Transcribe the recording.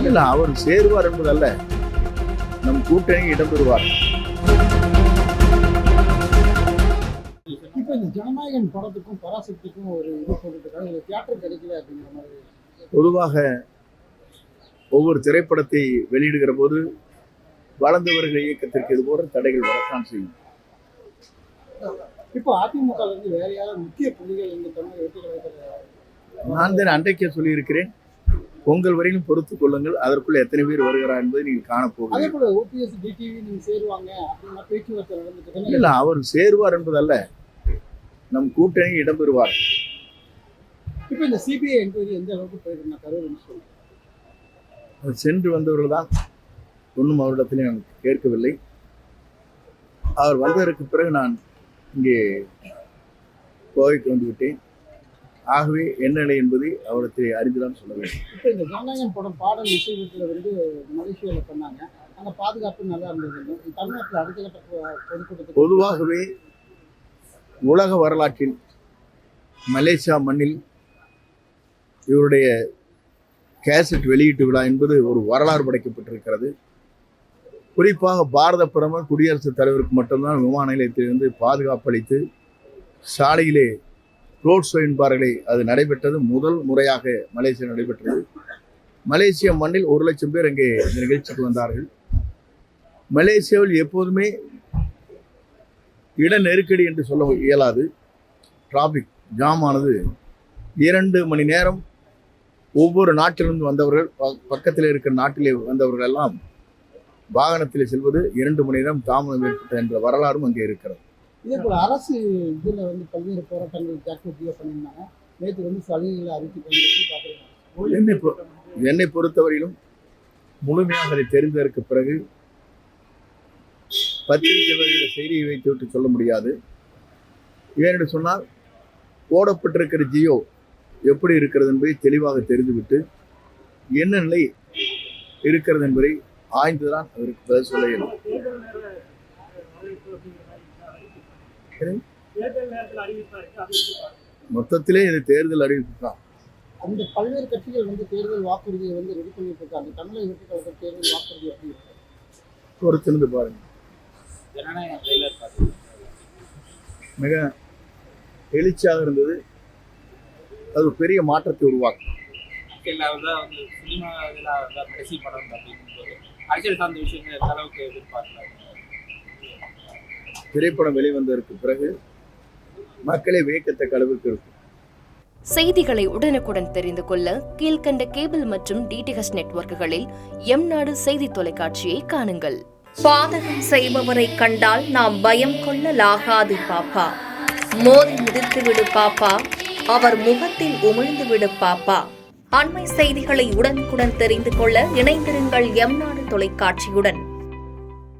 இல்ல அவர் சேருவார் என்பதல்ல, நம் கூட்டணி இடம்பெறுவார். இப்ப இந்த ஜனநாயகன் படத்துக்கும் பராசக்திக்கும் ஒரு இது போட்டுருக்காங்க, ஒரு தியேட்டர் கிடைக்கல அப்படிங்கிற மாதிரி. பொதுவாக ஒவ்வொரு திரைப்படத்தை வெளியிடுகிற போது வளர்ந்து வருகிற இயக்கத்திற்கு இது போன்ற தடைகள் வரத்தான் செய்யும். இப்போ அதிமுக இருந்து வேற யாராவது முக்கிய புள்ளிகள் இந்த தமிழ் வெற்றி கழகத்தில்? நான் தான் அன்றைக்கே சொல்லியிருக்கிறேன், பொங்கல் வரையிலும் பொறுத்துக் கொள்ளுங்கள், அதற்குள்ள எத்தனை பேர் வருகிறார் என்பதை நீங்கள் அதே காணப்போகிறீர்கள். போல ஓபிஎஸ் டிடிவி நீங்க சேருவாங்க அப்படின்னா பேச்சுவார்த்தை நடந்துட்டு இல்ல அவர் சேருவார் என்பதல்ல, நம் கூட்டணி இடம்பெறுவார். இப்போ இந்த சிபிஐ என்கொயரி எந்த அளவுக்கு போயிருந்தா கரூர் சொல்லுங்க. சென்று வந்தவர்கள் தான், ஒன்றும் அவரிடத்திலே நான் கேட்கவில்லை. அவர் வந்ததற்கு பிறகு நான் இங்கே கோவைக்கு வந்துவிட்டேன். ஆகவே என்ன நிலை என்பதை அவரிடத்தை அறிந்துதான் சொல்ல வேண்டும். இப்போ இந்த ஜனநாயகன் படம் பாடல் இசை வீட்டில் வந்து மலேசியாவில் பண்ணாங்க, அந்த பாதுகாப்பு நல்லா இருந்தது. தமிழ்நாட்டில் அடுத்த கட்ட பொதுக்கூட்டத்துக்கு பொதுவாகவே உலக வரலாற்றில் மலேசியா மண்ணில் இவருடைய கேசட் வெளியீட்டு விழா என்பது ஒரு வரலாறு படைக்கப்பட்டிருக்கிறது. குறிப்பாக பாரத பிரதமர் குடியரசுத் தலைவருக்கு மட்டும்தான் விமான நிலையத்திலிருந்து பாதுகாப்பு அளித்து சாலையிலே ரோட் ஷோ என்பார்களே, அது நடைபெற்றது முதல் முறையாக மலேசியா நடைபெற்றது. மலேசிய மண்ணில் 1,00,000 பேர் அங்கே இந்த நிகழ்ச்சிக்கு வந்தார்கள். மலேசியாவில் எப்போதுமே இட நெருக்கடி என்று சொல்ல இயலாது. டிராபிக் ஜாம் ஆனது 2 மணி நேரம். ஒவ்வொரு நாட்டிலிருந்து வந்தவர்கள், பக்கத்தில் இருக்கிற நாட்டிலே வந்தவர்கள் எல்லாம் வாகனத்தில் செல்வது 2 மணி நேரம் தாமதம் ஏற்பட்ட என்ற வரலாறும் அங்கே இருக்கிறது. இதே போல அரசு இதில் வந்து பல்வேறு போராட்டங்கள் ஜாக்கிரதையாக பண்ணியிருந்தாங்க. நேற்று வந்து சலுகைகளை அறிவித்து என்னை பொறுத்தவரையிலும் முழுமையாக அதை தெரிந்ததற்கு பிறகு பத்திரிகை வகையில் செய்தியை வைத்துவிட்டு சொல்ல முடியாது. ஏனென்று சொன்னால் போடப்பட்டிருக்கிற ஜியோ எப்படி இருக்கிறது என்பதை தெளிவாக தெரிந்துவிட்டு என்ன நிலை இருக்கிறது என்பதை ஆய்ந்துதான் அதற்கு பதில் சொல்ல இயலும். மொத்தத்திலே இது தேர்தல் அறிவிப்பு தான். அந்த பல்வேறு கட்சிகள் வந்து தேர்தல் வாக்குறுதியை வந்து ரெடி பண்ணிட்டு இருக்காங்க. தமிழக வெற்றி கழக தேர்தல் வாக்குறுதி எப்படி இருக்கு? பொறுத்திருந்து பாருங்க. மிக எழுச்சியாக இருந்தது. அது ஒரு பெரிய மாற்றத்தை உருவாக்கும். திரைப்படம் வெளிவந்ததற்கு பிறகு மக்களை வியக்கத்தக்க அளவுக்கு இருக்கும். செய்திகளை உடனுக்குடன் தெரிந்து கொள்ள கீழ்கண்ட கேபிள் மற்றும் டிடிஹெச் நெட்வொர்க்குகளில் எம்நாடு செய்தி தொலைக்காட்சியை காணுங்கள். பாதகம் செய்பவரை கண்டால் நாம் பயம் கொள்ளலாகாது பாப்பா. மோதி மிதித்து விடு பாப்பா, அவர் முகத்தில் உமிழ்ந்து விடு பாப்பா. அண்மை செய்திகளை உடனுக்குடன் தெரிந்து கொள்ள இணைந்திருங்கள் எம்நாடு தொலைக்காட்சியுடன்.